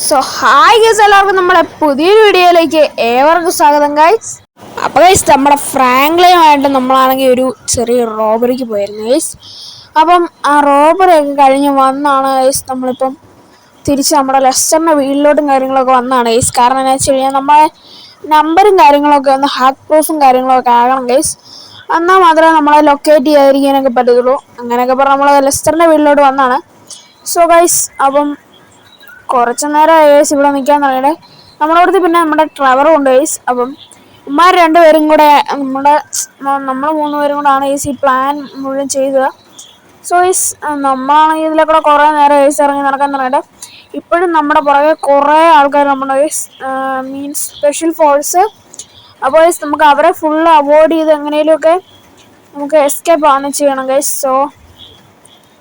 So hi guys, എല്ലാവർക്കും നമ്മുടെ പുതിയൊരു വീഡിയോയിലേക്ക് ഏവർക്കും സ്വാഗതം ഗൈസ്. അപ്പോൾ ഗൈസ്, നമ്മുടെ ഫ്രാങ്ക്ലിനുമായിട്ട് നമ്മളാണെങ്കിൽ ഒരു ചെറിയ റോബറിക്ക് പോയിരുന്നു ഗൈസ്. അപ്പം ആ റോബറി ഒക്കെ കഴിഞ്ഞ് വന്നാണ് ഗൈസ് നമ്മളിപ്പം തിരിച്ച് നമ്മുടെ ലെസ്റ്ററിൻ്റെ വീട്ടിലോട്ടും കാര്യങ്ങളൊക്കെ വന്നതാണ് ഗൈസ്. കാരണം എന്താ വെച്ച് കഴിഞ്ഞാൽ നമ്മുടെ നമ്പറും കാര്യങ്ങളൊക്കെ ഒന്ന് ഹാക്ക് പ്രൂഫും കാര്യങ്ങളൊക്കെ ആകണം ഗൈസ്. എന്നാൽ മാത്രമേ നമ്മളെ ലൊക്കേറ്റ് ചെയ്യാതിരിക്കാനൊക്കെ പറ്റത്തുള്ളൂ. അങ്ങനെയൊക്കെ പറഞ്ഞ് നമ്മൾ ലെസ്റ്ററിൻ്റെ വീട്ടിലോട്ട് വന്നതാണ്. സോ ഗൈസ്, അപ്പം കുറച്ച് നേരം ഗൈസ് ഇവിടെ നിൽക്കാൻ തുടങ്ങിയിട്ട് നമ്മുടെ അടുത്ത് പിന്നെ നമ്മുടെ ട്രവറും ഉണ്ട് ഗൈസ്. അപ്പം ഇമാർ രണ്ടുപേരും കൂടെ നമ്മൾ മൂന്നുപേരും കൂടെയാണ് ഗൈസ് ഈ പ്ലാൻ മുഴുവൻ ചെയ്തത്. സോ ഗൈസ്, നമ്മളാണെങ്കിൽ ഇതിലെ കൂടെ കുറേ നേരം ഗൈസ് ഇറങ്ങി നടക്കാൻ തുടങ്ങിയിട്ട് ഇപ്പോഴും നമ്മുടെ പുറകെ കുറേ ആൾക്കാർ നമ്മുടെ ഗൈസ് മീൻസ് സ്പെഷ്യൽ ഫോഴ്സ്. അപ്പോൾ ഗൈസ് നമുക്ക് അവരെ ഫുള്ള് അവോയ്ഡ് ചെയ്ത് എങ്ങനെയൊക്കെ നമുക്ക് എസ്കേപ്പ് ആണ് ചെയ്യണം ഗൈസ്. സോ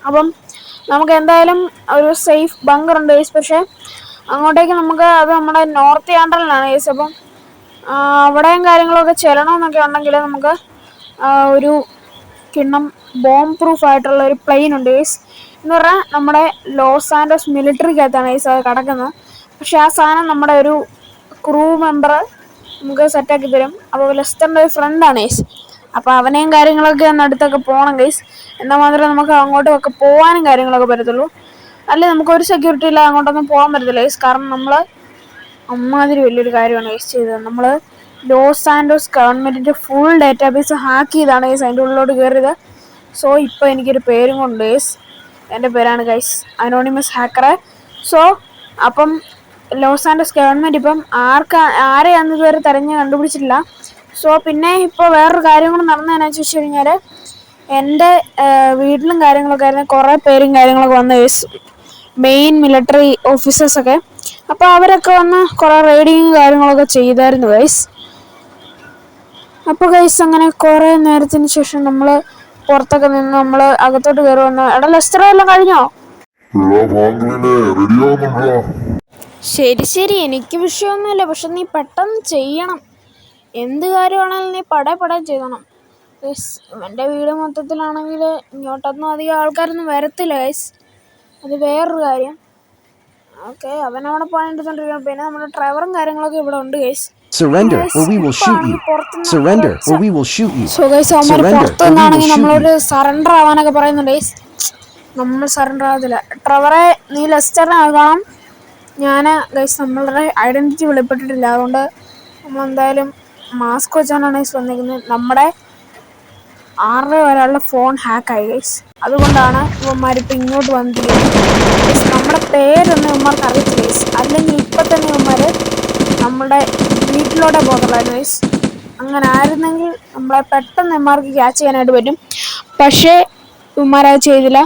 അപ്പം നമുക്ക് എന്തായാലും ഒരു സേഫ് ബങ്കർ ഉണ്ട് ഗൈസ്. പക്ഷേ അങ്ങോട്ടേക്ക് നമുക്ക് അത് നമ്മുടെ നോർത്ത് യാൻഡ്രലിലാണ് ഗൈസ്. അപ്പം അവിടെയും കാര്യങ്ങളൊക്കെ ചെല്ലണമെന്നൊക്കെ ഉണ്ടെങ്കിൽ നമുക്ക് ഒരു കിണ്ണം ബോംബ് പ്രൂഫ് ആയിട്ടുള്ള ഒരു പ്ലെയിൻ ഉണ്ട് ഗൈസ്. എന്ന് പറഞ്ഞാൽ നമ്മുടെ ലോസ് ആൻഡോസ് മിലിറ്ററിക്കകത്താണ് ഗൈസ് അത് കിടക്കുന്നത്. പക്ഷെ ആ സാധനം നമ്മുടെ ഒരു ക്രൂ മെമ്പർ നമുക്ക് സെറ്റാക്കി തരും. അപ്പോൾ ലെസ്റ്ററിൻ്റെ ഒരു ഫ്രണ്ടാണ് ഗൈസ്. അപ്പോൾ അവനെയും കാര്യങ്ങളൊക്കെ ഒന്ന് അടുത്തൊക്കെ പോകണം ഗൈസ്. എന്നാൽ മാത്രമേ നമുക്ക് അങ്ങോട്ടൊക്കെ പോകാനും കാര്യങ്ങളൊക്കെ പറ്റത്തുള്ളൂ. അല്ലെ നമുക്കൊരു സെക്യൂരിറ്റി ഇല്ല അങ്ങോട്ടൊന്നും പോകാൻ പറ്റത്തില്ല ഗൈസ്. കാരണം നമ്മൾ അമ്മാതിരി വലിയൊരു കാര്യമാണ് ഗൈസ് ചെയ്തത്. നമ്മൾ ലോസ് ആൻഡോസ് ഗവൺമെൻറ്റിൻ്റെ ഫുൾ ഡേറ്റാബേസ് ഹാക്ക് ചെയ്താണ് ഗൈസ് അതിൻ്റെ ഉള്ളിലോട്ട് കയറിയത്. സോ ഇപ്പോൾ എനിക്കൊരു പേരും കൊണ്ട് ഗൈസ്. എൻ്റെ പേരാണ് ഗൈസ് അനോണിമസ് ഹാക്കറെ. സോ അപ്പം ലോസ് ആൻഡോസ് ഗവൺമെൻറ് ഇപ്പം ആരെയാണെന്ന് ഇതുവരെ തിരഞ്ഞ് കണ്ടുപിടിച്ചിട്ടില്ല. സോ പിന്നെ ഇപ്പോൾ വേറൊരു കാര്യം കൂടെ നടന്നതെന്നു വെച്ച് കഴിഞ്ഞാൽ എൻ്റെ വീട്ടിലും കാര്യങ്ങളൊക്കെ ആയിരുന്നു കുറേ പേരും കാര്യങ്ങളൊക്കെ വന്ന ഗൈസ്, മെയിൻ മിലിറ്ററി ഓഫീസേഴ്സൊക്കെ. അപ്പോൾ അവരൊക്കെ വന്ന് കുറേ റെയ്ഡിങ് കാര്യങ്ങളൊക്കെ ചെയ്തായിരുന്നു ഗൈസ്. അപ്പോൾ ഗൈസ് അങ്ങനെ കുറേ നേരത്തിന് ശേഷം നമ്മൾ പുറത്തൊക്കെ നിന്ന് നമ്മൾ അകത്തോട്ട് കയറി വന്നു. എടാ ലെസ്റ്റർ എല്ലാം കഴിഞ്ഞോ? ശരി എനിക്ക് വിഷയമൊന്നുമില്ല. പക്ഷെ നീ പെട്ടെന്ന് ചെയ്യണം. എന്ത് കാര്യമാണെങ്കിലും നീ പടേ ചെയ്യണം ഗൈസ്. എൻ്റെ വീട് മൊത്തത്തിലാണെങ്കിൽ ഇങ്ങോട്ടൊന്നും അധികം ആൾക്കാരൊന്നും വരത്തില്ല ഗൈസ്. അത് വേറൊരു കാര്യം. ഓക്കെ, അവനവിടെ പോയിട്ടിരിക്കണം. പിന്നെ നമ്മുടെ ഡ്രൈവറും കാര്യങ്ങളൊക്കെ ഇവിടെ ഉണ്ട് guys. Surrender or we will shoot you. Surrender or we will shoot you. So guys, അവന്മാർ പുറത്തുനിന്നാണെങ്കിൽ നമ്മളോട് സറണ്ടർ ആവാനൊക്കെ പറയുന്നുണ്ട് ഗൈസ്. നമ്മൾ സറണ്ടർ ആകത്തില്ല. ഡ്രൈവറെ നീ ലെസ്റ്ററിനെ ആകണം. ഞാൻ ഗൈസ് നമ്മളുടെ ഐഡൻറ്റിറ്റി വെളിപ്പെട്ടിട്ടില്ല. അതുകൊണ്ട് നമ്മളെന്തായാലും മാസ്ക് വെച്ചാണ് ഗൈസ് വന്നിരിക്കുന്നത്. നമ്മുടെ ഒരാളുടെ ഫോൺ ഹാക്കായി ഗൈസ്. അതുകൊണ്ടാണ് ഇവന്മാരിപ്പോൾ ഇങ്ങോട്ട് വന്നിരിക്കുന്നത്. നമ്മുടെ പേരൊന്നും ഇവന്മാർക്ക് അറിയത്തില്ല ഗൈസ്. അല്ലെങ്കിൽ ഇപ്പം തന്നെ ഇവന്മാർ നമ്മുടെ വീട്ടിലോടെ പോകത്തുള്ളായിരുന്നു ഗൈസ്. അങ്ങനെ ആയിരുന്നെങ്കിൽ നമ്മളെ പെട്ടെന്ന് ഇവന്മാർക്ക് ക്യാച്ച് ചെയ്യാനായിട്ട് പറ്റും. പക്ഷേ ഇവന്മാരത് ചെയ്തില്ല.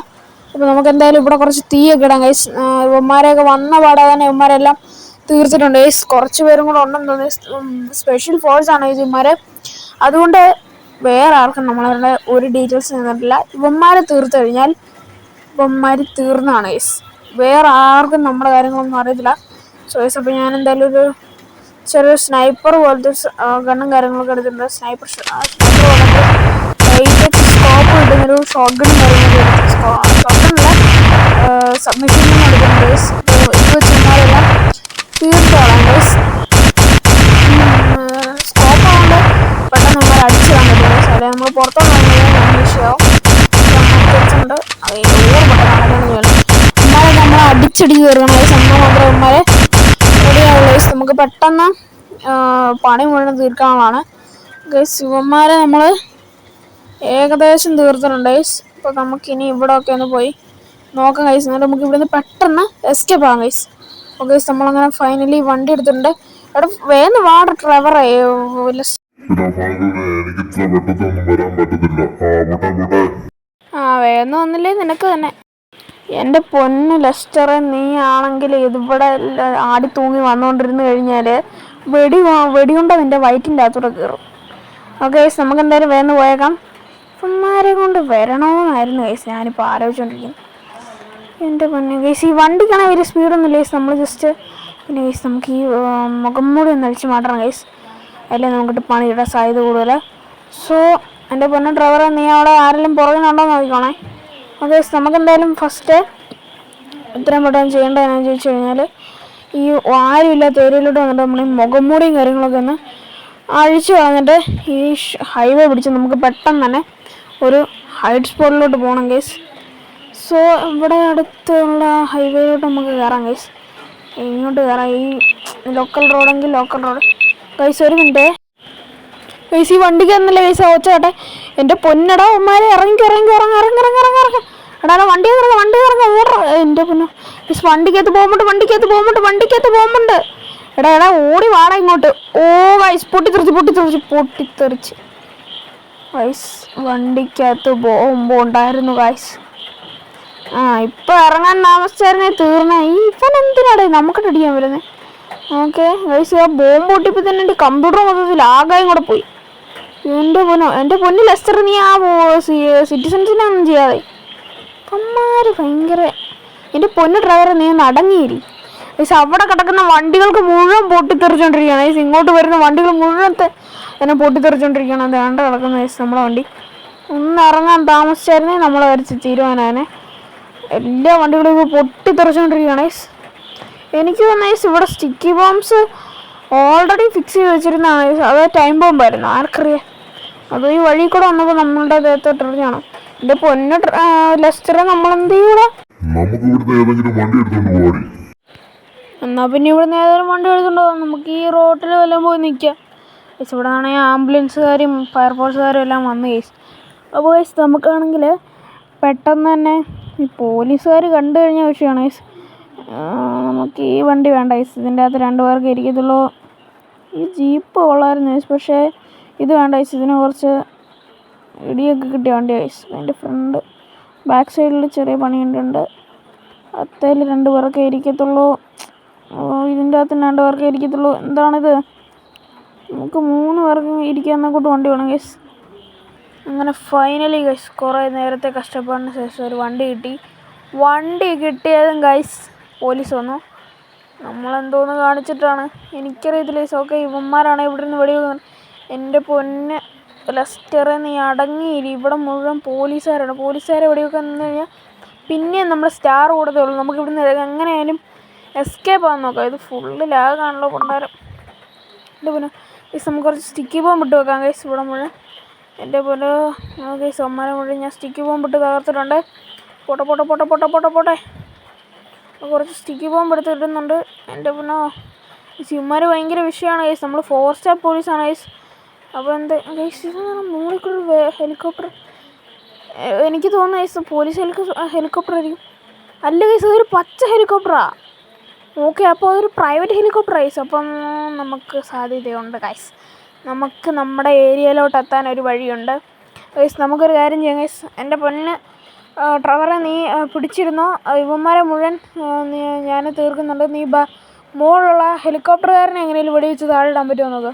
അപ്പോൾ നമുക്ക് എന്തായാലും ഇവിടെ കുറച്ച് തീയൊക്കെ ഇടാം ഗൈസ്. ഇവന്മാരെയൊക്കെ വന്ന പാടെ തന്നെ ഇവന്മാരെല്ലാം തീർത്തിട്ടുണ്ട് ഗൈസ്. കുറച്ച് പേരും കൂടെ ഉണ്ടെന്ന് തോന്നുന്നു. സ്പെഷ്യൽ ഫോഴ്സാണ് ഗൈസ് ഇവന്മാർ. അതുകൊണ്ട് വേറെ ആർക്കും നമ്മളുടെ ഒരു ഡീറ്റെയിൽസ് തന്നിട്ടില്ല. ഇവന്മാരെ തീർത്ത് കഴിഞ്ഞാൽ ഇവന്മാർ തീർന്നതാണ് ഗൈസ്. വേറെ ആർക്കും നമ്മുടെ കാര്യങ്ങളൊന്നും അറിയത്തില്ല. സോ ഗൈസ്, അപ്പോൾ ഞാൻ എന്തായാലും ഒരു ചെറിയൊരു സ്നൈപ്പർ പോലത്തെ ഗണ്ണും കാര്യങ്ങളൊക്കെ എടുത്തിട്ടുണ്ട്. സ്നൈപ്പർ സ്കോപ്പ് കിട്ടുന്നൊരു ഷോട്ട് ഗണ്ണും കാര്യങ്ങളൊക്കെ ഷോട്ട് സബ്മിഷൻ എടുക്കുന്നുണ്ട് ഗൈസ്. ഇത് വെച്ച് ഇവന്മാരെല്ലാം തീർത്തോളാം ഗൈസ്. സ്കോപ്പ് ആവുകൊണ്ട് പെട്ടെന്ന് നമ്മൾ അടിച്ചിടാൻ പറ്റും ഗൈസ്. അല്ലെ നമ്മൾ പുറത്തോട്ട് വിഷയമാവും. തിരിച്ചുണ്ട് അത് ഇവന്മാരെ നമ്മൾ അടിച്ചടിച്ച് കയറണം ഗൈസ്. എന്നാൽ മാത്രമേ ഇവന്മാരെ റെഡിയാവുള്ളൂ ഗൈസ്. നമുക്ക് പെട്ടെന്ന് പണി മുഴുവൻ തീർക്കാനുള്ളതാണ് ഗൈസ്. ഇവന്മാരെ നമ്മൾ ഏകദേശം തീർത്തിട്ടുണ്ട് ഗൈസ്. അപ്പോൾ നമുക്കിനി ഇവിടെ ഒക്കെ ഒന്ന് പോയി നോക്കാം ഗൈസ്. എന്നിട്ട് നമുക്ക് ഇവിടുന്ന് പെട്ടെന്ന് എസ്കേപ്പ് ആകാം ഗൈസ്. അപ്പോൾ ഗൈസ് നമ്മളങ്ങനെ ഫൈനലി വണ്ടി എടുത്തിട്ടുണ്ട്. എടാ വേഗം വാട്ടർ ഡ്രൈവറെ. വേഗം വന്നില്ലേ നിനക്ക് തന്നെ. എൻ്റെ പൊന്ന് ലെസ്റ്ററെ, നീ ആണെങ്കിൽ ഇതിവിടെ ആടി തൂങ്ങി വന്നുകൊണ്ടിരുന്ന് കഴിഞ്ഞാൽ വെടിയുണ്ട നിൻ്റെ വയറ്റിൻ്റെ അകത്തൂടെ കയറും. ഓക്കെ ഗൈസ്, നമുക്ക് എന്തായാലും വേഗം പോയേക്കാം. ഇവന്മാരെ കൊണ്ട് വരണമെന്നായിരുന്നു ഗൈസ് ഞാനിപ്പോൾ ആലോചിച്ചുകൊണ്ടിരിക്കുന്നത്. എൻ്റെ പൊന്നെ ഗൈസ്, ഈ വണ്ടിക്കാണെങ്കിൽ വലിയ സ്പീഡൊന്നുമില്ല ഗൈസ്. നമ്മൾ ജസ്റ്റ് പിന്നെ ഗൈസ് നമുക്ക് ഈ മുഖം മൂടി ഒന്ന് അടിച്ച് മാറ്റണം ഗൈസ്. അല്ലെങ്കിൽ നമുക്കിട്ട് പണിയുടെ സാധ്യത കൂടുതൽ. സോ എൻ്റെ പൊന്നെ ഡ്രൈവറെ, നീ അവിടെ ആരെങ്കിലും പുറകിനുണ്ടോ നോക്കിക്കോണേ. ഓക്കെ ഗൈസ്, നമുക്കെന്തായാലും ഫസ്റ്റ് എത്രയും പെട്ടെന്ന് ചെയ്യേണ്ടതെന്ന് ചോദിച്ചു കഴിഞ്ഞാൽ ഈ ആരുമില്ലാത്ത ഏരിയയിലോട്ട് വന്നിട്ട് നമ്മൾ ഈ മുഖംമൂടിയും കാര്യങ്ങളൊക്കെ ഒന്ന് അഴിച്ചു കളഞ്ഞിട്ട് ഈ ഹൈവേ പിടിച്ച് നമുക്ക് പെട്ടെന്ന് തന്നെ ഒരു ഹൈഡ് സ്പോട്ടിലോട്ട് പോകണം ഗൈസ്. സോ ഇവിടെ അടുത്തുള്ള ഹൈവേയിലോട്ട് നമുക്ക് കയറാം ഗൈസ്. ഇങ്ങോട്ട് കയറാം. ഈ ലോക്കൽ റോഡെങ്കിൽ ലോക്കൽ റോഡ്. ഗൈസ് ഒരു മിനിറ്റ് ഗൈസ്, ഈ വണ്ടിക്ക് എന്നല്ലേ ഗൈസ് ഓച്ചാട്ടെ. എൻ്റെ പൊന്നടാ ഉമ്മാരെ ഇറങ്ങി എടാ വണ്ടി ഓർഡർ. എൻ്റെ പൊന്നോ ഗൈസ്, വണ്ടിക്കകത്ത് പോകുമ്പോണ്ട്. എടാ ഓടി വാടാ ഇങ്ങോട്ട്. ഓ ഗൈസ് പൊട്ടിത്തെറിച്ച് ഗൈസ് വണ്ടിക്കകത്ത് പോകുമ്പോൾ ഉണ്ടായിരുന്നു ഗൈസ്. ഇപ്പം ഇറങ്ങാൻ താമസിച്ചായിരുന്നേ തീർന്നേ. ഈ ഇപ്പം എന്തിനാടേ നമുക്കിട്ട് അടിക്കാൻ വരുന്നത്? ഓക്കെ ഗൈസ്, ആ ബോംബ് പൊട്ടിയപ്പോൾ തന്നെ എൻ്റെ കമ്പ്യൂട്ടർ മൊത്തത്തിൽ ആകായും കൂടെ പോയി. എൻ്റെ പൊന്നു ലെസ്റ്റർ, നീ ആ സിറ്റിസൺസിനൊന്നും ചെയ്യാതെ അമ്മാര് ഭയങ്കര. എൻ്റെ പൊന്നു ഡ്രൈവറെ നീ ഒന്ന് അടങ്ങിയിരി ഗൈസ്. അവിടെ കിടക്കുന്ന വണ്ടികൾക്ക് മുഴുവൻ പൊട്ടിത്തെറിച്ചോണ്ടിരിക്കുകയാണ് ഗൈസ്. ഇങ്ങോട്ട് വരുന്ന വണ്ടികൾ മുഴുവൻ എന്നെ പൊട്ടിത്തെറിച്ചോണ്ടിരിക്കുകയാണ്. അത് കണ്ട് കിടക്കുന്ന ഗൈസ് നമ്മളെ വണ്ടി. ഒന്ന് ഇറങ്ങാൻ താമസിച്ചായിരുന്നേ നമ്മളെ വരച്ച് തീരുമാനമാണ്. എല്ലാ വണ്ടികളും ഇപ്പോൾ പൊട്ടിത്തെറിച്ചോണ്ടിരിക്കുകയാണ് ഗൈസ്. എനിക്ക് തോന്നുന്നു ഗൈസ് ഇവിടെ സ്റ്റിക്കി ബോംബ്സ് ഓൾറെഡി ഫിക്സ് ചെയ്ത് വെച്ചിരുന്നതാണ് ഗൈസ്. അത് ടൈം ബോംബായിരുന്നു, ആർക്കറിയാം. അത് ഈ വഴി കൂടെ വന്നപ്പോൾ നമ്മളുടെ ദേഹത്തോട്ട് എറിഞ്ഞാണ്. എൻ്റെ പൊന്നു ലെസ്റ്ററെ നമ്മളെന്ത് ചെയ്യൂടാ? എന്നാൽ പിന്നെ ഇവിടുന്ന് ഏതെങ്കിലും വണ്ടി എടുത്തുകൊണ്ട് പോകാം. നമുക്ക് ഈ റോട്ടിൽ വല്ലതും പോയി നിൽക്കാം ഗൈസ്. ഇവിടെ ആണെങ്കിൽ ആംബുലൻസുകാരും ഫയർഫോഴ്സുകാരും എല്ലാം വന്നു ഗൈസ്. അപ്പോൾ ഗൈസ് നമുക്കാണെങ്കിൽ പെട്ടെന്ന് തന്നെ ഈ പോലീസുകാർ കണ്ടു കഴിഞ്ഞ വിഷയമാണ് ഗൈസ്. നമുക്ക് ഈ വണ്ടി വേണ്ട ഗൈസ്. ഇതിൻ്റെ അകത്ത് 2 പേർക്ക് ഇരിക്കത്തുള്ളൂ. ഈ ജീപ്പ് കൊള്ളായിരുന്നു ഗൈസ്, പക്ഷേ ഇത് വേണ്ട ഗൈസ്. ഇതിന് കുറച്ച് ഇടിയൊക്കെ കിട്ടിയ വണ്ടി ഗൈസ്. അതിൻ്റെ ഫ്രണ്ട് ബാക്ക് സൈഡിൽ ചെറിയ പണിയുണ്ട്. അത്തേൽ 2 പേർക്ക് ഇരിക്കത്തുള്ളൂ. ഇതിൻ്റെ അകത്ത് 2 പേർക്ക് ഇരിക്കത്തുള്ളൂ. എന്താണിത്? നമുക്ക് 3 പേർക്ക് ഇരിക്കാവുന്ന കൂട്ട് വണ്ടി വേണം ഗൈസ്. അങ്ങനെ ഫൈനലി ഗൈസ് കുറേ നേരത്തെ കഷ്ടപ്പാടിന് ശേഷം ഒരു വണ്ടി കിട്ടി. വണ്ടി കിട്ടിയതും ഗൈസ് പോലീസ് വന്നു. നമ്മളെന്തോന്ന് കാണിച്ചിട്ടാണ് എനിക്കറിയത്തില്ല ഗൈസ്. ഓക്കെ, ഇവന്മാരാണ് ഇവിടെ നിന്ന് വെടിവെക്കുന്നത്. എൻ്റെ പൊന്ന് ലെസ്റ്ററെ നീ അടങ്ങിയിരി. ഇവിടെ മുഴുവൻ പോലീസുകാരാണ്. പോലീസുകാരെ വെടിവെക്കാൻ നിന്ന് കഴിഞ്ഞാൽ പിന്നെയും നമ്മുടെ സ്റ്റാർ കൂടത്തേ ഉള്ളൂ. നമുക്ക് ഇവിടുന്ന് എങ്ങനെയായാലും എസ്കേപ്പ് ആകാൻ നോക്കാം. ഇത് ഫുള്ള് ലാഗാണല്ലോ കൊണ്ടാരം. എൻ്റെ പൊന്നെ ഗൈസ്, നമുക്ക് കുറച്ച് സ്റ്റിക്കി ബോംബ് ഇട്ട് വെക്കാം ഗൈസ് ഇവിടെ മുഴുവൻ. എൻ്റെ പോലെ ഗൈസ് അമ്മമാരെ മുഴുവൻ ഞാൻ സ്റ്റിക്കി ബോംബ് ഇട്ട് തകർത്തിട്ടുണ്ട്. പോട്ടെ കുറച്ച് സ്റ്റിക്കി ബോംബ് എടുത്തിടുന്നുണ്ട്. എൻ്റെ പിന്നെ ഇവന്മാർ ഭയങ്കര വിഷയമാണ് ഗൈസ്. നമ്മൾ 4 സ്റ്റാർ പോലീസാണ് ഗൈസ്. അപ്പോൾ എന്ത് ഗൈസ്, ഇതാണ് മുകളിൽ ഹെലികോപ്റ്റർ. എനിക്ക് തോന്നുന്നു ഗൈസ് പോലീസ് ഹെലികോപ്റ്റർ ആയിരിക്കും. അല്ല ഗൈസ്, അതൊരു പച്ച ഹെലികോപ്റ്ററാണ്. ഓക്കെ, അപ്പോൾ അതൊരു പ്രൈവറ്റ് ഹെലികോപ്റ്റർ ഗൈസ്. അപ്പം നമുക്ക് സാധ്യതയുണ്ട് ഗൈസ്. നമുക്ക് നമ്മുടെ ഏരിയയിലോട്ട് എത്താൻ ഒരു വഴിയുണ്ട് ഗൈസ്. നമുക്കൊരു കാര്യം ചെയ്യാം ഗൈസ്. എൻ്റെ പൊന്ന് ഡ്രൈവറെ നീ പിടിച്ചിരുന്നോ. ഇവന്മാരെ മുഴുവൻ ഞാൻ തീർക്കുന്നുണ്ട്. നീ മുകളിലുള്ള ഹെലികോപ്റ്ററുകാരനെ എങ്ങനെയും വെടിവെച്ച് താഴെ ഇടാൻ പറ്റുമോ നോക്ക്.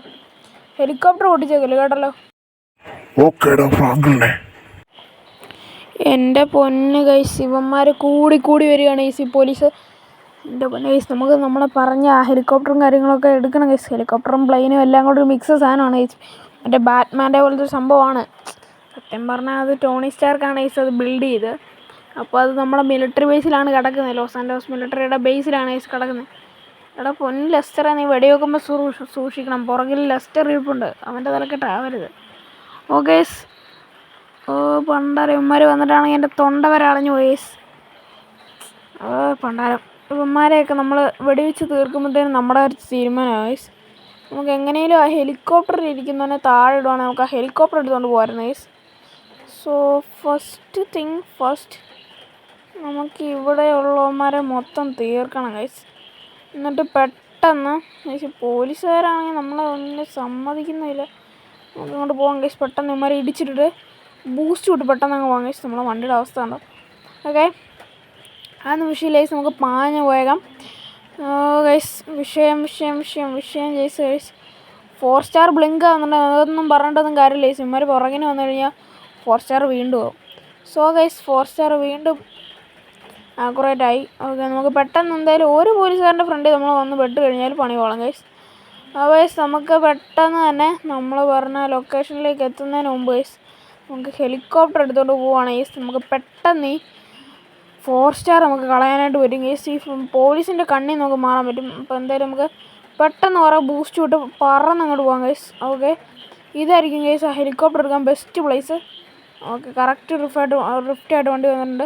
ഹെലികോപ്റ്റർ പൊട്ടിച്ചേക്കല്ലോ കേട്ടല്ലോ. എൻ്റെ പൊന്ന് ഗൈസ്, ഇവന്മാർ കൂടി വരികയാണ് ഗൈസ് ഈ പോലീസ്. എൻ്റെ പൊന്ന് ഗൈസ്, നമുക്ക് നമ്മളെ പറഞ്ഞ ആ ഹെലികോപ്റ്ററും കാര്യങ്ങളൊക്കെ എടുക്കണം ഗൈസ്. ഹെലികോപ്റ്ററും പ്ലെയിനും എല്ലാം കൂടി ഒരു മിക്സ് സാധനമാണ് ഗൈസ്. മറ്റേ ബാറ്റ്മാൻ്റെ പോലത്തെ ഒരു സംഭവമാണ്. സത്യം പറഞ്ഞാൽ അത് ടോണി സ്റ്റാർക്കാണ് ഗൈസ് അത് ബിൽഡ് ചെയ്ത്. അപ്പോൾ അത് നമ്മുടെ മിലിറ്ററി ബേസിലാണ് കിടക്കുന്നത്. ലോസ് ആൻഡോസ് മിലിറ്ററിയുടെ ബേസിലാണ് ഗൈസ് കിടക്കുന്നത്. എടാ പൊന്ന് ലെസ്റ്ററെ നീ വെടിവെക്കുമ്പോൾ സൂക്ഷിക്കണം. പുറകിൽ ലെസ്റ്റർ ഇരിപ്പുണ്ട്, അവൻ്റെ തലക്കെട്ടാവരുത്. ഓ ഗൈസ്, പണ്ടാരം ഇവന്മാർ വന്നിട്ടാണെങ്കിൽ എൻ്റെ തൊണ്ട വരെ അടഞ്ഞു പോയി ഗൈസ്. പണ്ടാരം ഇവന്മാരെയൊക്കെ നമ്മൾ വെടിവെച്ച് തീർക്കുമ്പോഴത്തേനും നമ്മുടെ ഒരു തീരുമാനമാണ് ഗൈസ്. നമുക്ക് എങ്ങനെയും ആ ഹെലികോപ്റ്ററിൽ ഇരിക്കുന്നതിനെ താഴെ ഇടുവാണെങ്കിൽ നമുക്ക് ആ ഹെലികോപ്റ്റർ എടുത്തുകൊണ്ട് പോകാമായിരുന്നു ഗൈസ്. സോ ഫസ്റ്റ് നമുക്ക് ഇവിടെയുള്ളവന്മാരെ മൊത്തം തീർക്കണം ഗൈസ്. എന്നിട്ട് പെട്ടെന്ന് ഗൈസ് പോലീസുകാരാണെങ്കിൽ നമ്മളെ ഒന്നും സമ്മതിക്കുന്നില്ല. നമുക്ക് ഇങ്ങോട്ട് പോകാം ഗൈസ്. പെട്ടെന്ന് ഇവന്മാരെ ഇടിച്ചിട്ടിട്ട് ബൂസ്റ്റ് വിട്ട് പെട്ടെന്ന് അങ്ങ് പോകാം ഗൈസ്. നമ്മളെ വണ്ടിയുടെ അവസ്ഥ ഉണ്ടോ. ഓക്കെ, ആ നിമിഷം ഗൈസ് നമുക്ക് പാഞ്ഞ് പോയേക്കാം ഗൈസ്. വിഷയം ഗൈസ് 4 സ്റ്റാർ ബ്ലിങ്ക് ആകുന്നുണ്ട്. അതൊന്നും പറഞ്ഞിട്ടൊന്നും കാര്യമില്ല ഗൈസ്. ഇവന്മാർ പുറകിന് വന്നു കഴിഞ്ഞാൽ 4 സ്റ്റാർ വീണ്ടും ആവും. സോ ഗൈസ് 4 സ്റ്റാർ വീണ്ടും ആക്യുറേറ്റായി. ഓക്കെ, നമുക്ക് പെട്ടെന്ന് എന്തായാലും ഒരു പോലീസുകാരൻ്റെ ഫ്രണ്ടിൽ നമ്മൾ വന്ന് പെട്ട് കഴിഞ്ഞാൽ പണി പോകണം ഗൈസ്. അപ്പോൾ ഗൈസ് നമുക്ക് പെട്ടെന്ന് തന്നെ നമ്മൾ പറഞ്ഞ ലൊക്കേഷനിലേക്ക് എത്തുന്നതിന് മുമ്പ് ഗൈസ് നമുക്ക് ഹെലികോപ്റ്റർ എടുത്തുകൊണ്ട് പോവുകയാണ് ഗൈസ്. നമുക്ക് പെട്ടെന്ന് ഈ 4 സ്റ്റാർ നമുക്ക് കളയാനായിട്ട് പറ്റും ഗൈസ്. ഈ പോലീസിൻ്റെ കണ്ണിൽ നമുക്ക് മാറാൻ പറ്റും. അപ്പോൾ എന്തായാലും നമുക്ക് പെട്ടെന്ന് കുറേ ബൂസ്റ്റ് വിട്ട് പറന്ന് അങ്ങോട്ട് പോകാം ഗൈസ്. ഓക്കെ, ഇതായിരിക്കും ഗൈസ് ആ ഹെലികോപ്റ്റർ എടുക്കാൻ ബെസ്റ്റ് പ്ലേസ്. ഓക്കെ, കറക്റ്റ് റിഫ്റ്റായിട്ട് വണ്ടി വന്നിട്ടുണ്ട്.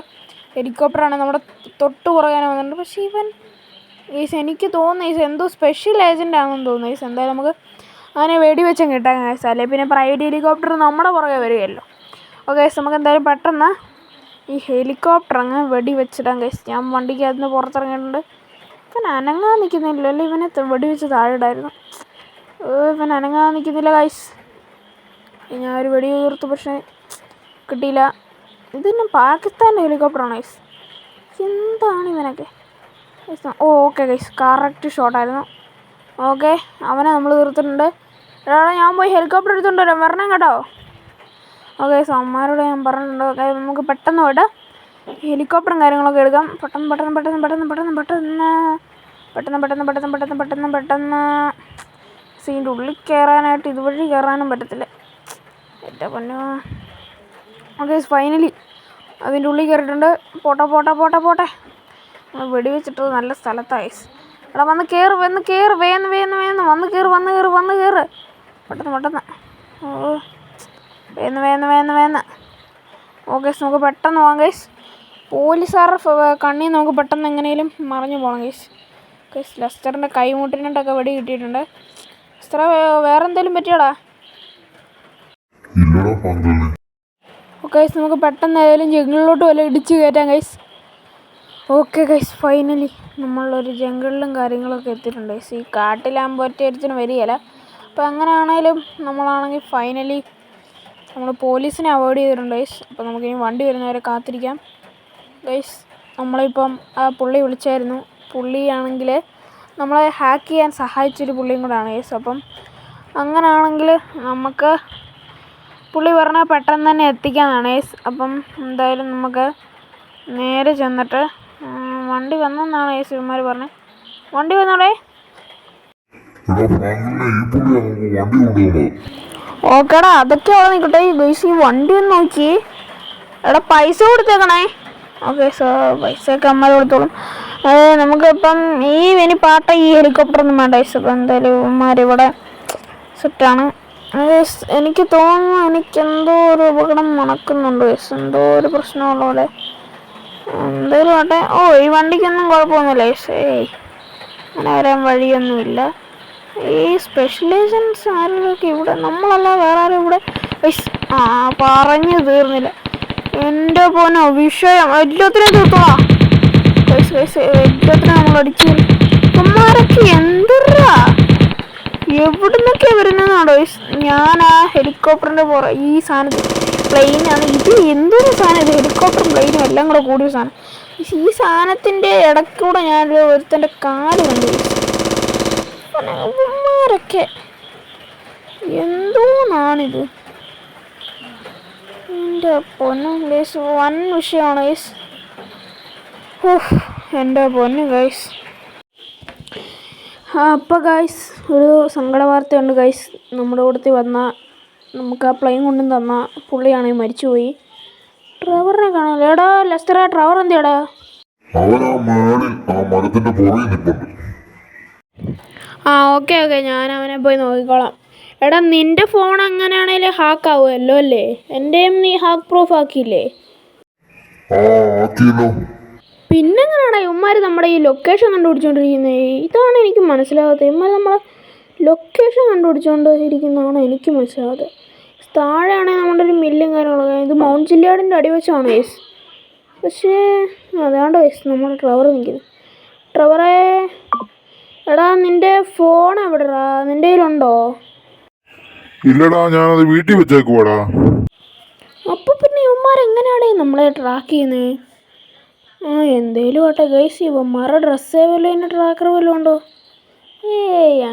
ഹെലികോപ്റ്ററാണ് നമ്മുടെ തൊട്ട് പുറകാനെ വന്നിട്ടുണ്ട്. പക്ഷേ ഇവൻ ഗൈസ് എനിക്ക് തോന്നുന്നു ഗൈസ് എന്തോ സ്പെഷ്യൽ ഏജൻ്റ് ആണെന്ന് തോന്നുന്നു ഗൈസ്. എന്തായാലും നമുക്ക് അവനെ വെടിവെച്ചും കിട്ടാൻ ഗൈസ്. അല്ലെങ്കിൽ പിന്നെ പ്രൈവറ്റ് ഹെലികോപ്റ്റർ നമ്മുടെ പുറകെ വരികയല്ലോ. ഓക്കെ ഗൈസ്, നമുക്ക് എന്തായാലും പെട്ടെന്ന് ഈ ഹെലികോപ്റ്റർ അങ്ങ് വെടിവെച്ചിടാം ഗൈസ്. ഞാൻ വണ്ടിക്ക് അതിന് പുറത്തിറങ്ങിയിട്ടുണ്ട്. ഇവൻ അനങ്ങാൻ നിൽക്കുന്നില്ല. അല്ലേ ഇവനെ വെടിവെച്ച് താഴെ ഇടായിരുന്നു. ഇവൻ അനങ്ങാൻ നിൽക്കുന്നില്ല ഗൈസ്. ഞാൻ ഒരു വെടി തീർത്തു, പക്ഷേ കിട്ടിയില്ല. ഇതൊന്നും പാകിസ്ഥാൻ്റെ ഹെലികോപ്റ്ററാണ് ഗൈസ്. എന്താണ് ഇവനൊക്കെ? ഓക്കെ ഗൈസ്, കറക്റ്റ് ഷോട്ടായിരുന്നു. ഓക്കെ, അവനെ നമ്മൾ തീർത്തിട്ടുണ്ട്. എടാ ഞാൻ പോയി ഹെലികോപ്റ്റർ എടുത്തുകൊണ്ട് വരാം, വരണം കേട്ടോ. ഓക്കെ, അമ്മമാരോട് ഞാൻ പറഞ്ഞിട്ടുണ്ട്. ഓക്കെ, നമുക്ക് പെട്ടെന്ന് പോയിട്ട് ഹെലികോപ്റ്ററും കാര്യങ്ങളൊക്കെ എടുക്കാം. പെട്ടെന്ന് സീൻ്റെ ഉള്ളിൽ കയറാനായിട്ട് ഇതുവഴി കയറാനും പറ്റത്തില്ല. എൻ്റെ പൊന്നോ. ഓക്കെ, ഫൈനലി അതിൻ്റെ ഉള്ളിൽ കയറിയിട്ടുണ്ട്. പോട്ടെ വെടിവെച്ചിട്ടത് നല്ല സ്ഥലത്തായി. എടാ വന്ന് കയറ് വന്ന് കയറ് പെട്ടെന്ന്. ഓ വേന്ന്. ഓക്കെ, നമുക്ക് പെട്ടെന്ന് പോകാം ഗൈസ്. പോലീസുകാരുടെ കണ്ണിൽ നമുക്ക് പെട്ടെന്ന് എങ്ങനെയും മറിഞ്ഞു പോകണം ഗൈസ്. ഗൈസ്, ലെസ്റ്ററിൻ്റെ കൈമുട്ടിനിട്ടൊക്കെ വെടി കിട്ടിയിട്ടുണ്ട്. ലെസ്റ്റർ വേറെ എന്തെങ്കിലും പറ്റിയോടാ? ഓക്കെ ഗൈസ്, നമുക്ക് പെട്ടെന്ന് ഏതെങ്കിലും ജംഗിളിലോട്ട് വല്ല ഇടിച്ച് കയറ്റാം ഗൈസ്. ഓക്കെ ഗൈസ്, ഫൈനലി നമ്മളൊരു ജംഗിളിലും കാര്യങ്ങളൊക്കെ എത്തിയിട്ടുണ്ട് ഗൈസ്. ഈ കാട്ടിലാകുമ്പോൾ ഒറ്റയൊരുത്തിനും വരികയില്ല. അപ്പോൾ അങ്ങനെയാണേലും നമ്മളാണെങ്കിൽ ഫൈനലി നമ്മൾ പോലീസിനെ അവോയ്ഡ് ചെയ്തിട്ടുണ്ട് ഗൈസ്. അപ്പോൾ നമുക്കിനി വണ്ടി വരുന്നവരെ കാത്തിരിക്കാം ഗൈസ്. നമ്മളിപ്പം ആ പുള്ളി വിളിച്ചായിരുന്നു. പുള്ളിയാണെങ്കിൽ നമ്മളെ ഹാക്ക് ചെയ്യാൻ സഹായിച്ചൊരു പുള്ളിയും കൂടെയാണ് ഗൈസ്. അപ്പം അങ്ങനെയാണെങ്കിൽ നമുക്ക് പുള്ളി പറഞ്ഞാൽ പെട്ടെന്ന് തന്നെ എത്തിക്കാമെന്നാണ് ഗൈസ്. അപ്പം എന്തായാലും നമുക്ക് നേരെ ചെന്നിട്ട് വണ്ടി വന്നെന്നാണ് ഗൈസ് ഇവന്മാർ പറഞ്ഞത്. വണ്ടി വന്നോടെ. ഓക്കേടാ, അതൊക്കെ അവിടെ നിൽക്കട്ടെ ഗൈസ്. ഈ വണ്ടി ഒന്ന് നോക്കിയേ. എടാ പൈസ കൊടുത്തേക്കണേ. ഓക്കെ പൈസയൊക്കെ അമ്മ കൊടുത്തോളും. നമുക്കിപ്പം ഇനി പാട്ട ഈ ഹെലികോപ്റ്ററൊന്നും വേണ്ട ഗൈസ്. അപ്പം എന്തായാലും ഇവന്മാരിവിടെ സെറ്റാണ്. എനിക്ക് തോന്നുന്നു എനിക്കെന്തോ ഒരു അപകടം മണക്കുന്നുണ്ട് ഗൈസ്. എന്തോ ഒരു പ്രശ്നമുള്ള പോലെ. എന്തായാലും ആട്ടെ. ഈ വണ്ടിക്കൊന്നും കുഴപ്പമൊന്നുമില്ല ഗൈസ്. അങ്ങനെ വരാൻ വഴിയൊന്നുമില്ല. ഈ സ്പെഷ്യലൈസൻസ് ആരെയൊക്കെ ഇവിടെ, നമ്മളല്ല വേറെ ആരും ഇവിടെ പറഞ്ഞു തീർന്നില്ല. എൻ്റെ പോനോ വിഷയം എല്ലാത്തിനും തീർത്തോളാം. എല്ലാത്തിനും നമ്മൾ അടിച്ചു. ഇവന്മാരൊക്കെ എന്തരാ എവിടുന്നൊക്കെയാണ് വരുന്നതാണോ? ഞാൻ ആ ഹെലികോപ്റ്ററിൻ്റെ ഈ സാധനത്തിൽ പ്ലെയിനാണ് ഇത്. എന്തൊരു സാധനം ഇത്? ഹെലികോപ്റ്ററും പ്ലെയിനും എല്ലാം കൂടെ കൂടിയ സാധനം. ഈ സാധനത്തിൻ്റെ ഇടയ്ക്കൂടെ ഞാൻ ഒരുത്തൻ്റെ കാല് കണ്ടു. ഇവന്മാരൊക്കെ എന്തോന്നാണിത്? എൻ്റെ പൊന്നു ഗൈസ്, വൻ വിഷയമാണ് ഗൈസ്. എൻ്റെ പൊന്നു ഗൈസ്. അപ്പോൾ ഗൈസ് ഒരു സങ്കട വാർത്തയുണ്ട് ഗൈസ്. നമ്മുടെ കൂട്ടത്തിൽ വന്ന നമുക്ക് ആ പ്ലെയിൻ കൊണ്ടും തന്ന പുള്ളിയാണെങ്കിൽ മരിച്ചുപോയി. ട്രവറിനെ കാണാമല്ലോ. എടാ ലെസ്റ്റർ, ട്രവർ എന്തിയാടാ? ഓക്കെ ഞാൻ അവനെ പോയി നോക്കിക്കോളാം. എടാ നിൻ്റെ ഫോൺ അങ്ങനെയാണെങ്കിൽ ഹാക്ക് ആവുമല്ലോ അല്ലേ? എൻ്റെയും നീ ഹാക്ക് പ്രൂഫ് ആക്കിയില്ലേ? പിന്നെങ്ങനെയാടാ ഇവന്മാർ നമ്മുടെ ഈ ലൊക്കേഷൻ കണ്ടുപിടിച്ചോണ്ടിരിക്കുന്നത്? ഇതാണ് എനിക്ക് മനസ്സിലാകാത്തത്. ഇവന്മാർ നമ്മളെ ലൊക്കേഷൻ കണ്ടുപിടിച്ചോണ്ട് ഇരിക്കുന്നതാണ് എനിക്ക് മനസ്സിലാകാത്തത്. താഴെയാണെങ്കിൽ നമ്മുടെ ഒരു മില്ലും കാര്യങ്ങളൊക്കെ. ഇത് മൗണ്ട് ജില്ലാഡിൻ്റെ അടിവശമാണ് ഗൈസ്. പക്ഷേ അതാണ്ട് ഗൈസ് നമ്മുടെ ട്രവർ നിൽക്കുന്നത്. ട്രവറേ, എടാ നിൻ്റെ ഫോൺ എവിടെടാ? നിൻ്റെ കയ്യിലുണ്ടോ? ഇല്ലടാ, ഞാനത് വീട്ടിൽ വെച്ചേക്കുവാടാ. അപ്പൊ പിന്നെ ഇവന്മാരെങ്ങനെയാടേ നമ്മളെ ട്രാക്ക് ചെയ്യുന്നത്? എന്തേലും ആട്ടെ ഗൈസ്, ഇവന്മാരുടെ ഡ്രസ്സേ വല്ലതും ട്രാക്കർ വല്ലതും ഉണ്ടോ?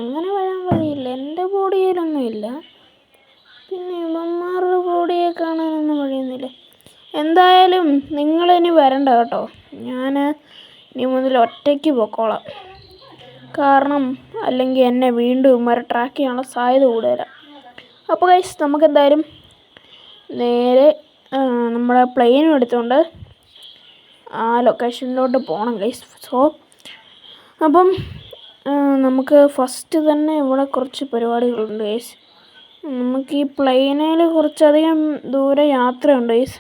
അങ്ങനെ വരാൻ വഴിയില്ല. എൻ്റെ ബോഡിയിലൊന്നും ഇല്ല. പിന്നെ ഇവന്മാരുടെ ബോഡിയെ കാണാനൊന്നും വഴിയൊന്നുമില്ല. എന്തായാലും നിങ്ങളിനി വരണ്ട കേട്ടോ. ഞാൻ ഇനി മുതൽ ഒറ്റയ്ക്ക് പൊക്കോളാം. കാരണം അല്ലെങ്കിൽ എന്നെ വീണ്ടും ഇവന്മാരെ ട്രാക്ക് ചെയ്യാനുള്ള സാധ്യത കൂടുതലാണ്. അപ്പോൾ ഗൈസ് നമുക്കെന്തായാലും നേരെ നമ്മുടെ പ്ലെയിനും എടുത്തുകൊണ്ട് ആ ലൊക്കേഷനിലോട്ട് പോകണം ഗൈസ്. സോ അപ്പം നമുക്ക് ഫസ്റ്റ് തന്നെ ഇവിടെ കുറച്ച് പരിപാടികളുണ്ട് ഗൈസ്. നമുക്ക് ഈ പ്ലെയിനിൽ കുറച്ചധികം ദൂരെ യാത്രയുണ്ട് ഗൈസ്.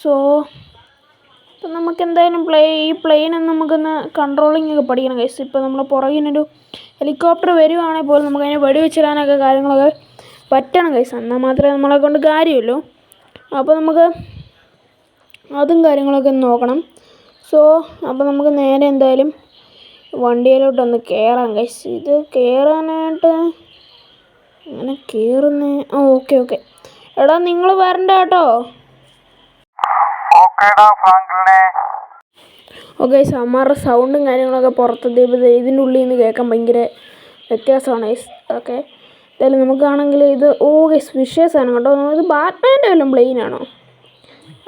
സോ ഇപ്പം നമുക്ക് എന്തായാലും ഈ പ്ലെയിൻ നമുക്കൊന്ന് കൺട്രോളിങ് ഒക്കെ പഠിക്കണം ഗൈസ്. ഇപ്പോൾ നമ്മൾ പുറകിനൊരു ഹെലികോപ്റ്റർ വരുവാണെങ്കിൽ പോലും നമുക്കതിനെ വെടിവെച്ചിടാനൊക്കെ കാര്യങ്ങളൊക്കെ പറ്റണം ഗൈസ്. എന്നാൽ മാത്രമേ നമ്മളെ കൊണ്ട് കാര്യമുള്ളൂ. അപ്പോൾ നമുക്ക് അതും കാര്യങ്ങളൊക്കെ ഒന്ന് നോക്കണം. സോ അപ്പോൾ നമുക്ക് നേരെ എന്തായാലും വണ്ടിയിലോട്ടൊന്ന് കയറാം ഗൈസ്. ഇത് കയറാനായിട്ട് അങ്ങനെ കയറുന്നേ ഓക്കെ. എടാ നിങ്ങൾ വരണ്ട കേട്ടോ. ഓക്കെ അമ്മാരുടെ സൗണ്ടും കാര്യങ്ങളൊക്കെ പുറത്തെത്തിയപ്പോൾ ഇതിൻ്റെ ഉള്ളിൽ നിന്ന് കേൾക്കാൻ ഭയങ്കര വ്യത്യാസമാണ് ഗൈസ്. ഓക്കെ എന്തായാലും നമുക്കാണെങ്കിൽ ഇത് ഗൈസ് വിഷയസാണ് കേട്ടോ. ഇത് ബാറ്റ്മാൻ്റെ വല്ലതും പ്ലെയിനാണോ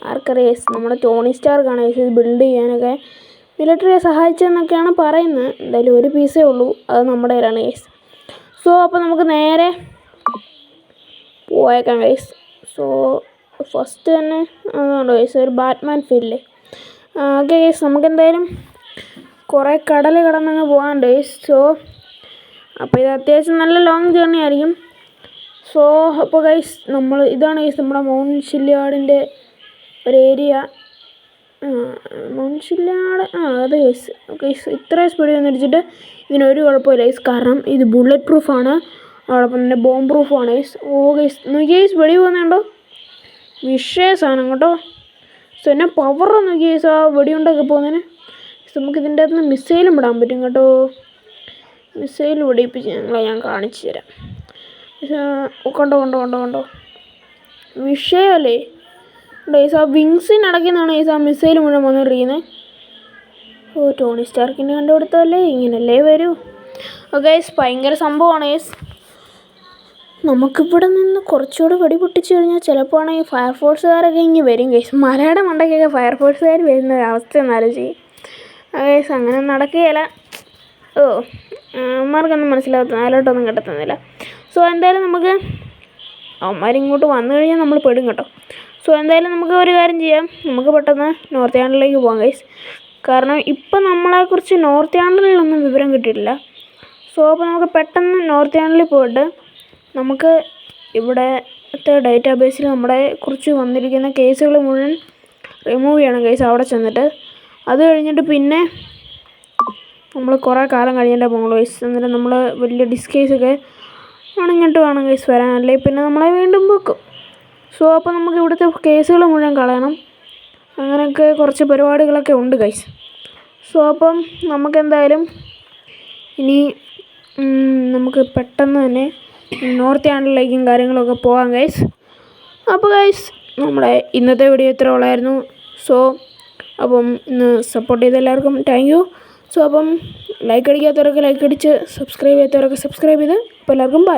ആർക്കറിയാം ഗൈസ്. നമ്മുടെ ടോണി സ്റ്റാർക്കാണ് ഗൈസ് ഇത് ബിൽഡ് ചെയ്യാനൊക്കെ മിലിറ്ററിയെ സഹായിച്ചതെന്നൊക്കെയാണ് പറയുന്നത്. എന്തായാലും ഒരു പീസേ ഉള്ളൂ, അത് നമ്മുടെ കയ്യിലാണ് ഗൈസ്. സോ അപ്പോൾ നമുക്ക് നേരെ പോയേക്കാം ഗൈസ്. സോ ഫസ്റ്റ് തന്നെ അതുകൊണ്ട് ഗൈസ് ഒരു ബാറ്റ്മാൻ ഫീൽഡ്. ഓക്കെ ഗൈസ് നമുക്കെന്തായാലും കുറേ കടൽ കടന്നങ്ങ് പോകാനുണ്ട് ഗൈസ്. സോ അപ്പോൾ ഇത് അത്യാവശ്യം നല്ല ലോങ് ജേർണി ആയിരിക്കും. സോ അപ്പോൾ ഗൈസ് ഇതാണ് ഗൈസ് നമ്മുടെ മൗണ്ട് ഷില്യാർഡിൻ്റെ ഒരു ഏരിയ. മൗണ്ട് ഷില്യാർഡ് അത് ഗൈസ്. ഗൈസ് ഇത്രയും സ്പീഡിൽ വന്നിരിച്ചിട്ട് ഇതിനൊരു കുഴപ്പമില്ല ഗൈസ്. കാരണം ഇത് ബുള്ളറ്റ് പ്രൂഫാണ്, അതോടൊപ്പം തന്നെ ബോംബ് പ്രൂഫാണ് ഗൈസ്. ഗൈസ് നോക്കി ഗൈസ് വെടി പോകുന്നുണ്ടോ, വിഷയ സാധനം കേട്ടോ. സോ എന്നെ പവർ നോക്കി ഗൈസ് ആ വെടിയുണ്ടൊക്കെ പോകുന്നതിന്. നമുക്കിതിൻ്റെ അകത്ത് നിന്ന് മിസൈലും വിടാൻ പറ്റും കേട്ടോ. മിസൈൽ വെടിയിപ്പിച്ച് ഞാൻ കാണിച്ചു തരാം. കണ്ടോ വിഷയമല്ലേ ഗൈസ്. ആ വിങ്സിനടക്കുന്നാണ് ഗൈസ് ആ മിസൈൽ മുഴുവൻ വന്നുകൊണ്ടിരിക്കുന്നത്. ടോണി സ്റ്റാർക്കിൻ്റെ കണ്ടുപിടുത്തമല്ലേ, ഇങ്ങനല്ലേ വരൂ. ഗൈസ് ഭയങ്കര സംഭവമാണ് ഗൈസ്. നമുക്കിവിടെ നിന്ന് കുറച്ചുകൂടെ വെടി പൊട്ടിച്ചു കഴിഞ്ഞാൽ ചിലപ്പോൾ ആണെങ്കിൽ ഫയർഫോഴ്സുകാരൊക്കെ ഇങ്ങനെ വരും ഗൈസ്. മലയുടെ മണ്ടയ്ക്കൊക്കെ ഫയർഫോഴ്സുകാർ വരുന്ന ഒരവസ്ഥ എന്നാലും ചെയ്യും ഗൈസ്. അങ്ങനെ നടക്കുകയില്ല. അവന്മാർക്കൊന്നും മനസ്സിലാകത്തില്ല, അതിലോട്ടൊന്നും കിട്ടത്തുന്നില്ല. സോ എന്തായാലും നമുക്ക് അവന്മാരിങ്ങോട്ട് വന്നു കഴിഞ്ഞാൽ നമ്മൾ പെടും കേട്ടോ. സോ എന്തായാലും നമുക്ക് ഒരു കാര്യം ചെയ്യാം, നമുക്ക് പെട്ടെന്ന് നോർത്ത് ആൻഡിലേക്ക് പോകാം ഗൈസ്. കാരണം ഇപ്പം നമ്മളെക്കുറിച്ച് നോർത്ത് ആൻഡിലൊന്നും വിവരം കിട്ടിയിട്ടില്ല. സോ അപ്പോൾ നമുക്ക് പെട്ടെന്ന് നോർത്ത് ആൻഡിൽ പോയിട്ട് നമുക്ക് ഇവിടുത്തെ ഡേറ്റാബേസിൽ നമ്മളെ കുറിച്ച് വന്നിരിക്കുന്ന കേസുകൾ മുഴുവൻ റിമൂവ് ചെയ്യണം ഗൈസ് അവിടെ ചെന്നിട്ട്. അത് കഴിഞ്ഞിട്ട് പിന്നെ നമ്മൾ കുറേ കാലം കഴിഞ്ഞിട്ട് പോകുള്ളൂ ഗൈസ്. എന്നിട്ട് നമ്മൾ വലിയ ഡിസ്കേസൊക്കെ ആണെങ്ങിട്ട് വേണം ഗൈസ് വരാൻ, അല്ലെങ്കിൽ പിന്നെ നമ്മളെ വീണ്ടും വെക്കും. സോ അപ്പോൾ നമുക്ക് ഇവിടുത്തെ കേസുകൾ മുഴുവൻ കളയണം. അങ്ങനെയൊക്കെ കുറച്ച് പരിപാടികളൊക്കെ ഉണ്ട് ഗൈസ്. സോ അപ്പം നമുക്കെന്തായാലും ഇനി നമുക്ക് പെട്ടെന്ന് തന്നെ നോർത്ത് ആൻഡിലേക്കും കാര്യങ്ങളൊക്കെ പോകാം ഗൈസ്. അപ്പോൾ ഗൈസ് നമ്മുടെ ഇന്നത്തെ വീഡിയോ ഇത്ര ഉള്ളായിരുന്നു. സോ അപ്പം ഇന്ന് സപ്പോർട്ട് ചെയ്ത എല്ലാവർക്കും താങ്ക് യു. സോ അപ്പം ലൈക്ക് അടിക്കാത്തവരൊക്കെ ലൈക്ക് അടിച്ച്, സബ്സ്ക്രൈബ് ചെയ്യാത്തവരൊക്കെ സബ്സ്ക്രൈബ് ചെയ്ത്. അപ്പോൾ എല്ലാവർക്കും ബൈ.